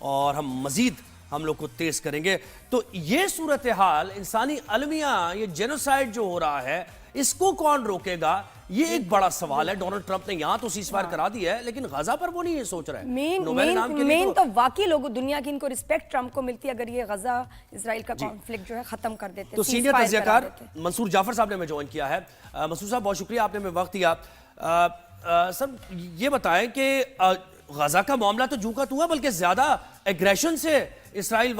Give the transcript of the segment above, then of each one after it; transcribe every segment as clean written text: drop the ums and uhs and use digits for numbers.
اور ہم مزید ہم لوگ کو تیز کریں گے. تو یہ صورتحال انسانی المیہ، یہ جینوسائیڈ جو ہو رہا ہے، اس کو کون روکے گا؟ یہ ایک بڑا سوال ہے. ڈونلڈ ٹرمپ نے یہاں تو سیز فائر کرا دی ہے، لیکن غزہ پر وہ نہیں سوچ رہا ہے. نوبل انعام کے لیے مین تو واقعی لوگوں دنیا کی ان کو رسپیکٹ ٹرمپ کو ملتی ہے اگر یہ غزہ اسرائیل کا کانفلکٹ جو ہے ختم کر دیتے. تو سینئر تجزیہ کار منصور جعفر صاحب نے ہمیں جوائن کیا ہے. منصور صاحب بہت شکریہ، آپ نے ہمیں وقت دیا. سر یہ بتائیں کہ غزہ کا معاملہ تو جو کا تو ہے، بلکہ زیادہ ایگریشن سے اسرائیل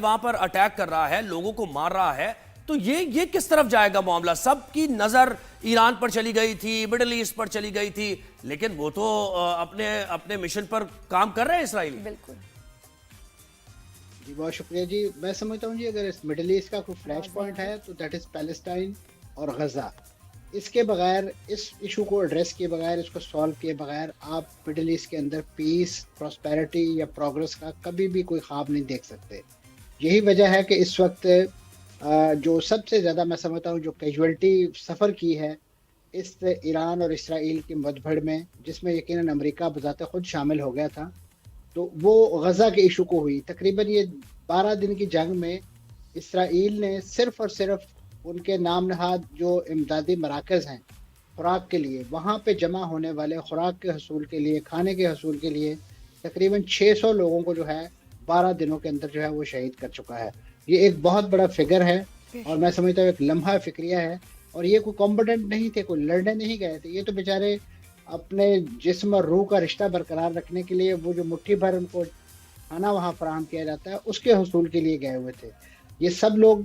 وہاں پر اٹیک کر رہا ہے، لوگوں کو مار رہا ہے. تو یہ کس طرف جائے گا معاملہ؟ سب کی نظر ایران پر چلی گئی تھی، مڈل ایسٹ پر چلی گئی تھی، لیکن وہ تو اپنے مشن پر کام کر رہے ہیں اسرائیلی. بالکل جی بہت شکریہ جی. میں سمجھتا ہوں جی اگر اس مڈل ایسٹ کا کوئی فلیش پوائنٹ ہے تو دیٹ از پیلسٹائن اور غزہ. اس کے بغیر، اس ایشو کو ایڈریس کیے بغیر، اس کو سالو کیے بغیر آپ مڈل ایسٹ کے اندر پیس، پراسپیرٹی یا پروگرس کا کبھی بھی کوئی خواب نہیں دیکھ سکتے. یہی وجہ ہے کہ اس وقت جو سب سے زیادہ میں سمجھتا ہوں جو کیجویلٹی سفر کی ہے اس ایران اور اسرائیل کی مدبھڑ میں، جس میں یقیناً امریکہ بذات خود شامل ہو گیا تھا، تو وہ غزہ کے ایشو کو ہوئی. تقریباً یہ 12 دن کی جنگ میں اسرائیل نے صرف اور صرف ان کے نام نہاد جو امدادی مراکز ہیں خوراک کے لیے، وہاں پہ جمع ہونے والے خوراک کے حصول کے لیے، کھانے کے حصول کے لیے تقریباً 600 لوگوں کو جو ہے 12 دنوں کے اندر جو ہے وہ شہید کر چکا ہے. یہ ایک بہت بڑا فگر ہے اور میں سمجھتا ہوں ایک لمحہ فکریہ ہے. اور یہ کوئی کمبٹنٹ نہیں تھے، کوئی لڑنے نہیں گئے تھے. یہ تو بیچارے اپنے جسم اور روح کا رشتہ برقرار رکھنے کے لیے وہ جو مٹھی بھر ان کو کھانا وہاں فراہم کیا جاتا ہے اس کے حصول کے لیے گئے ہوئے تھے. یہ سب لوگ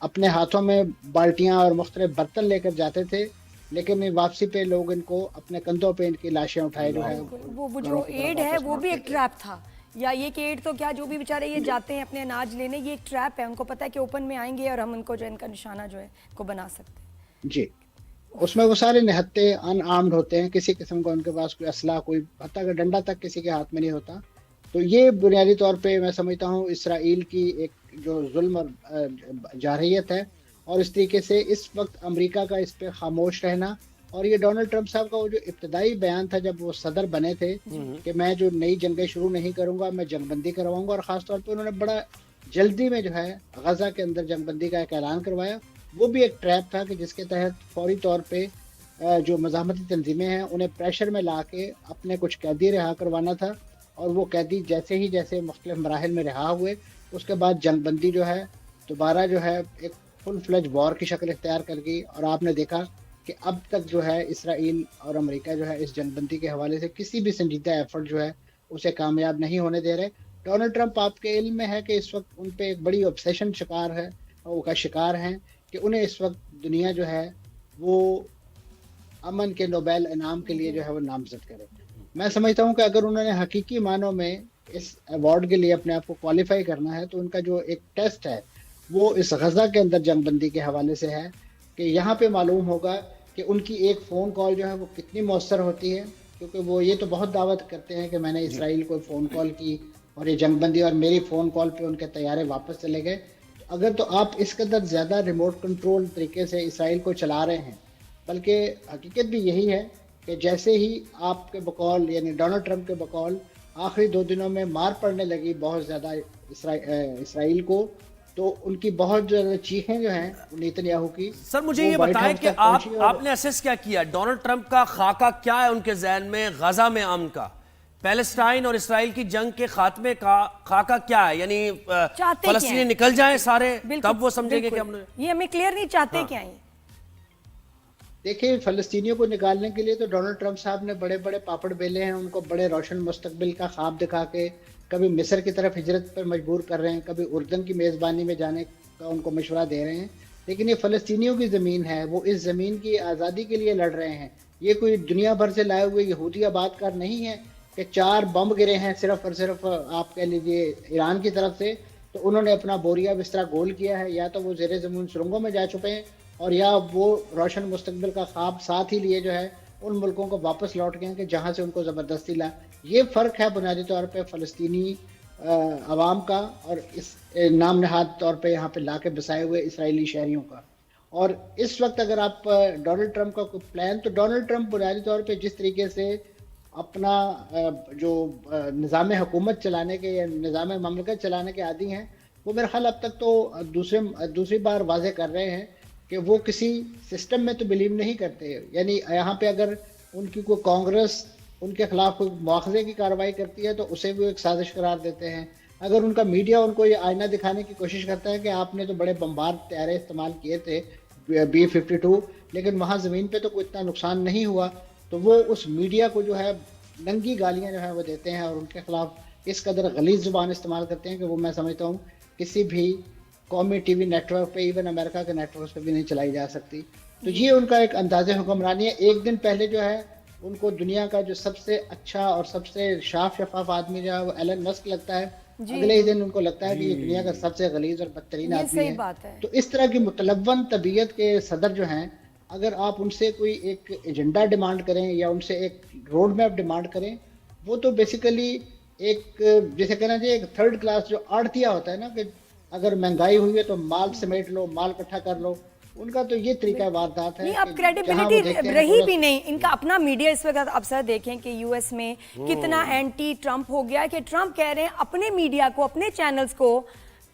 اپنے ہاتھوں میں بالٹیاں اور مختلف برتن لے کر جاتے تھے، لیکن واپسی پہ لوگ ان کو اپنے کندھوں پہ ان کی لاشیں اٹھائے جو ہے وہ جو ایڈ ہے وہ بھی ایک ٹریپ تھا. یا یہ کہ ایڈ تو کیا، جو بھی بیچارے یہ جاتے ہیں اپنے اناج لینے، یہ ایک ٹریپ ہے. ان کو پتہ ہے کہ اوپن میں آئیں گے اور ہم ان کو جو ان کا نشانہ جو ہے کو بنا سکتے ہیں. جی اس میں وہ سارے نہتے ان آرمڈ ہوتے ہیں، کسی قسم کا ان کے پاس کوئی اسلحہ، کوئی حتیٰ کہ ڈنڈا تک کسی کے ہاتھ میں نہیں ہوتا. تو یہ بنیادی طور پہ میں سمجھتا ہوں اسرائیل کی ایک جو ظلم اور جارحیت ہے. اور اس طریقے سے اس وقت امریکہ کا اس پہ خاموش رہنا، اور یہ ڈونلڈ ٹرمپ صاحب کا وہ جو ابتدائی بیان تھا جب وہ صدر بنے تھے کہ میں جو نئی جنگیں شروع نہیں کروں گا، میں جنگ بندی کرواؤں گا، اور خاص طور پہ انہوں نے بڑا جلدی میں جو ہے غزہ کے اندر جنگ بندی کا ایک اعلان کروایا. وہ بھی ایک ٹریپ تھا کہ جس کے تحت فوری طور پہ جو مزاحمتی تنظیمیں ہیں انہیں پریشر میں لا کے اپنے کچھ قیدی رہا کروانا تھا. اور وہ قیدی جیسے مختلف مراحل میں رہا ہوئے، اس کے بعد جنگ بندی جو ہے دوبارہ جو ہے ایک فل فلیج وار کی شکل اختیار کر گئی. اور آپ نے دیکھا کہ اب تک جو ہے اسرائیل اور امریکہ جو ہے اس جنگ بندی کے حوالے سے کسی بھی سنجیدہ ایفرٹ جو ہے اسے کامیاب نہیں ہونے دے رہے. ڈونلڈ ٹرمپ آپ کے علم میں ہے کہ اس وقت ان پہ ایک بڑی obsession شکار ہیں کہ انہیں اس وقت دنیا جو ہے وہ امن کے نوبیل انعام کے لیے جو ہے وہ نامزد کرے. میں سمجھتا ہوں کہ اگر انہوں نے حقیقی معنوں میں اس ایوارڈ کے لیے اپنے آپ کو کوالیفائی کرنا ہے تو ان کا جو ایک ٹیسٹ ہے وہ اس غزہ کے اندر جنگ بندی کے حوالے سے ہے کہ یہاں پہ معلوم ہوگا کہ ان کی ایک فون کال جو ہے وہ کتنی مؤثر ہوتی ہے. کیونکہ وہ یہ تو بہت دعوت کرتے ہیں کہ میں نے اسرائیل کو فون کال کی اور یہ جنگ بندی، اور میری فون کال پہ ان کے طیارے واپس چلے گئے. اگر تو آپ اس قدر زیادہ ریموٹ کنٹرول طریقے سے اسرائیل کو چلا رہے ہیں، بلکہ حقیقت بھی یہی ہے کہ جیسے ہی آپ کے بقول یعنی ڈونلڈ ٹرمپ کے بقول آخری 2 دنوں میں مار پڑنے لگی بہت زیادہ اسرائیل کو، تو ان کی بہت زیادہ چیخیں جو ہیں نیتن یاہو کی. سر مجھے یہ بتائیں کہ آپ نے اسیس کیا کیا ڈونلڈ ٹرمپ کا خاکہ کیا ہے ان کے ذہن میں غزہ میں امن کا؟ پیلسٹائن اور اسرائیل کی جنگ کے خاتمے کا خاکہ کیا ہے؟ یعنی فلسطینی نکل جائیں سارے تب وہ سمجھیں گے کہ ہم نے یہ ہمیں کلیئر نہیں چاہتے کیا ہیں. دیکھیں فلسطینیوں کو نکالنے کے لیے تو ڈونلڈ ٹرمپ صاحب نے بڑے بڑے پاپڑ بیلے ہیں، ان کو بڑے روشن مستقبل کا خواب دکھا کے کبھی مصر کی طرف ہجرت پر مجبور کر رہے ہیں، کبھی اردن کی میزبانی میں جانے کا ان کو مشورہ دے رہے ہیں. لیکن یہ فلسطینیوں کی زمین ہے، وہ اس زمین کی آزادی کے لیے لڑ رہے ہیں. یہ کوئی دنیا بھر سے لائے ہوئے یہودی آباد کار نہیں ہے کہ 4 بم گرے ہیں صرف اور صرف آپ کہہ لیجئے ایران کی طرف سے تو انہوں نے اپنا بوریا بستر گول کیا ہے. یا تو وہ زیر زمین سرنگوں میں جا چکے ہیں، اور یا وہ روشن مستقبل کا خواب ساتھ ہی لیے جو ہے ان ملکوں کو واپس لوٹ گئے ہیں کہ جہاں سے ان کو زبردستی لا. یہ فرق ہے بنیادی طور پہ فلسطینی عوام کا اور اس نام نہاد طور پہ یہاں پہ لا کے بسائے ہوئے اسرائیلی شہریوں کا. اور اس وقت اگر آپ ڈونلڈ ٹرمپ کا کوئی پلان، تو ڈونلڈ ٹرمپ بنیادی طور پہ جس طریقے سے अपना जो निज़ाम हुकूमत चलाने के या निज़ाम ममलकत चलाने के आदी हैं, वो मेरा ख्याल अब तक तो दूसरी बार वाज़े कर रहे हैं कि वो किसी सिस्टम में तो बिलीव नहीं करते। यानी यहाँ पे अगर उनकी कोई कांग्रेस उनके खिलाफ कोई मुआवजे की कार्रवाई करती है तो उसे भी एक साजिश करार देते हैं। अगर उनका मीडिया उनको ये आईना दिखाने की कोशिश करता है कि आपने तो बड़े बम्बार तैयारे इस्तेमाल किए थे B-52, लेकिन वहाँ ज़मीन पे तो कोई इतना नुकसान नहीं हुआ, तो वो उस मीडिया को जो है नंगी गालियाँ जो है वो देते हैं और उनके खिलाफ इस कदर गलीज़ ज़ुबान इस्तेमाल करते हैं कि वो मैं समझता हूँ किसी भी कौमी टीवी नेटवर्क पे, इवन अमेरिका के नेटवर्क पे भी नहीं चलाई जा सकती। तो ये उनका एक अंदाज़े हुक्मरानी है। एक दिन पहले जो है उनको दुनिया का जो सबसे अच्छा और सबसे साफ शफाफ आदमी जो है वो एलन मस्क लगता है, अगले ही दिन उनको लगता है कि ये दुनिया का सबसे गलीज और बदतरीन आदमी सही है। बात है। तो इस तरह की मुतलव्वन तबीयत के सदर जो हैं, अगर आप उनसे कोई एक एजेंडा डिमांड करें या उनसे एक रोड मैप डिमांड करें, वो तो बेसिकली एक जैसे कहना चाहिए एक थर्ड क्लास जो आड़तिया होता है ना, कि अगर महंगाई हुई है तो माल समेट लो, माल इकट्ठा कर लो, उनका तो ये तरीका वारदात है। नहीं, अब कि जहाँ वो क्रेडिबिलिटी देखते हैं रही थोड़ा- भी नहीं। इनका अपना मीडिया इस वक्त आप सर देखें कि यूएस में कितना एंटी ट्रम्प हो गया है कि ट्रम्प कह रहे हैं अपने मीडिया को, अपने चैनल्स को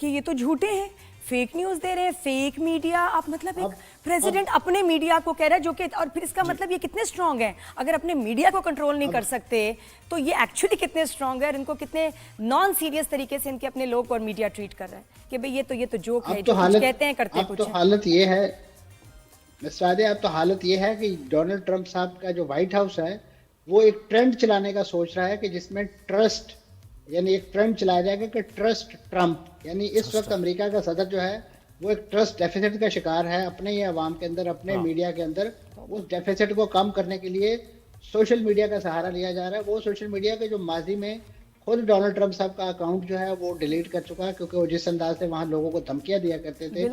कि ये तो झूठे हैं, फेक न्यूज दे रहे हैं, फेक मीडिया। आप मतलब एक प्रेसिडेंट अपने मीडिया को कह रहा है, जो कि और फिर इसका मतलब ये कितने स्ट्रांग है। अगर अपने मीडिया को कंट्रोल नहीं कर सकते तो ये एक्चुअली कितने स्ट्रांग है और इनको कितने नॉन सीरियस तरीके से इनके अपने लोग और मीडिया ट्रीट कर रहा है कि भाई ये तो जोक है, अब तो जो कुछ हालत कहते हैं करते अब कुछ तो है। हालत ये है मिस्टर, अब तो हालत ये है कि डोनाल्ड ट्रंप साहब का जो व्हाइट हाउस है वो एक ट्रेंड चलाने का सोच रहा है कि जिसमें ट्रस्ट, यानी एक ट्रेंड चलाया जाएगा कि ट्रस्ट ट्रंप। यानी इस वक्त अमेरिका का सदर जो है वो एक ट्रस्ट डेफिसिट का शिकार है अपने ही अवाम के अंदर, अपने मीडिया के अंदर। उस डेफिसिट को कम करने के लिए सोशल मीडिया का सहारा लिया जा रहा है। वो सोशल मीडिया के जो माजी में खुद डोनाल्ड ट्रंप साहब का अकाउंट जो है वो डिलीट कर चुका है, क्योंकि वो जिस अंदाज से वहाँ लोगों को धमकियां दिया करते थे,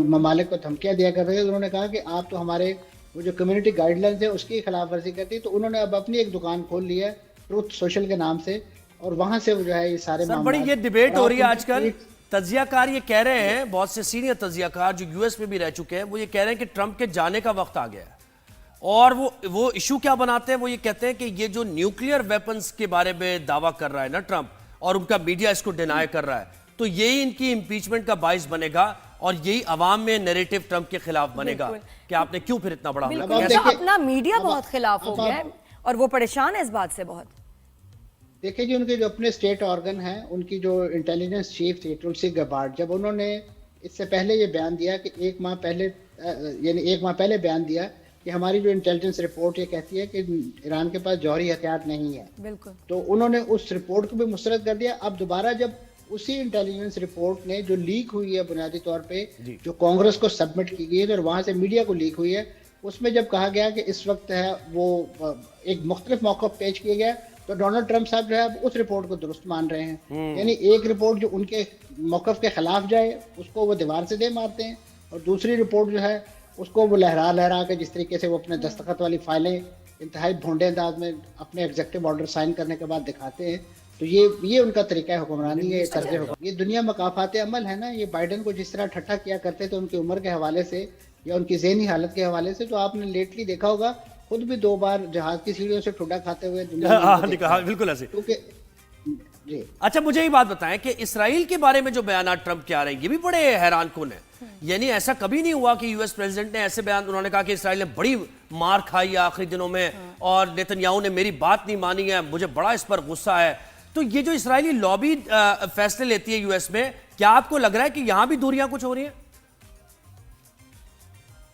ममालिक को धमकियां दिया करते थे, तो उन्होंने कहा कि आप तो हमारे वो जो कम्युनिटी गाइडलाइंस है उसकी खिलाफ वर्जी करती। तो उन्होंने अब अपनी एक दुकान खोल ली है ट्रूथ सोशल के नाम से, और वहां से वो जो है ये सारे सर बड़ी ये डिबेट हो रही है आजकल। तज्जियाकार ये कह रहे हैं, बहुत से सीनियर तज्जियाकार जो यूएस में भी रह चुके हैं, वो ये कह रहे हैं कि ट्रंप के जाने का वक्त आ गया है। और वो इशू क्या बनाते हैं, वो ये कहते हैं कि ये जो न्यूक्लियर वेपन्स के बारे में दावा कर रहा है ना ट्रंप, और उनका मीडिया इसको डिनाई कर रहा है, तो यही इनकी इंपीचमेंट का बाइस बनेगा और यही अवाम में नैरेटिव ट्रंप के खिलाफ बनेगा कि आपने क्यों फिर इतना बड़ा हमला बिल्कुल, किया। इनका अपना मीडिया बहुत खिलाफ हो गया है और वो परेशान है इस बात से बहुत। देखिए जी, उनके जो अपने स्टेट ऑर्गन हैं, उनकी जो इंटेलिजेंस चीफ थी तुलसी गबार्ड, जब उन्होंने इससे पहले ये बयान दिया कि एक माह पहले बयान दिया कि हमारी जो इंटेलिजेंस रिपोर्ट ये कहती है कि ईरान के पास जौहरी हथियार नहीं है, बिल्कुल, तो उन्होंने उस रिपोर्ट को भी मुस्तरद कर दिया। अब दोबारा जब उसी इंटेलिजेंस रिपोर्ट ने जो लीक हुई है बुनियादी तौर पे, जो कांग्रेस को सबमिट की गई है और वहां से मीडिया को लीक हुई है, उसमें जब कहा गया कि इस वक्त है वो एक मुख्तलिफ मौक़िफ़ पेश किया गया, तो डोनाल्ड ट्रंप साहब जो है उस रिपोर्ट को दुरुस्त मान रहे हैं। यानी एक रिपोर्ट जो उनके मौक़िफ़ के खिलाफ जाए उसको वो दीवार से दे मारते हैं, और दूसरी रिपोर्ट जो है उसको वो लहरा के जिस तरीके से वो अपने दस्तखत वाली फाइलें इंतहाई भोंडे अंदाज में अपने एग्जीक्यूटिव ऑर्डर साइन करने के बाद दिखाते हैं। तो ये उनका तरीका हुक्मरानी है, ये दुनिया मकाफात अमल है ना। ये बाइडन को जिस तरह ठट्ठा किया करते थे उनकी उम्र के हवाले से या उनकी ज़हनी हालत के हवाले से, तो आपने लेटली देखा होगा खुद भी 2 बार जहाज की सीढ़ियों से ठुड्डा खाते हुए हाँ, बिल्कुल ऐसे। जी अच्छा, मुझे ये बात बताएं कि इसराइल के बारे में जो बयान ट्रंप के आ रहे हैं ये भी बड़े हैरान कुन है। यानी ऐसा कभी नहीं हुआ कि यूएस प्रेसिडेंट ने ऐसे बयान, उन्होंने कहा कि इसराइल ने बड़ी मार खाई है आखिरी दिनों में और नेतन्याहू ने मेरी बात नहीं मानी है, मुझे बड़ा इस पर गुस्सा है। तो ये जो इसराइली लॉबी फैसले लेती है यूएस में, क्या आपको लग रहा है कि यहां भी दूरियां कुछ हो रही हैं?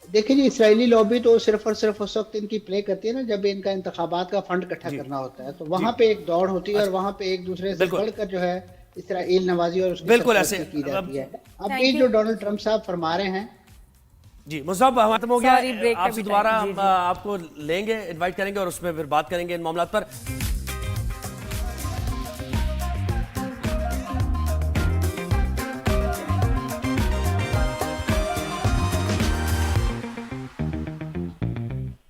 देखिए जी, इसराइली लॉबी तो सिर्फ और सिर्फ उस वक्त इनकी प्ले करती है ना जब इनका इंतखाबात का फंड इकट्ठा करना होता है, तो वहां पे एक दौड़ होती है और वहां पे एक दूसरे से बढ़कर जो है इसराइल नवाजी और उसकी बिल्कुल ऐसे की जाती है। अब ये जो डोनाल्ड ट्रंप साहब फरमा रहे हैं जी, मुस्तफा हमारा खत्म हो गया, Sorry, break का आपसे भी दोबारा time, हम आपको लेंगे, इनवाइट करेंगे और उसमें फिर बात करेंगे इन मामलों पर।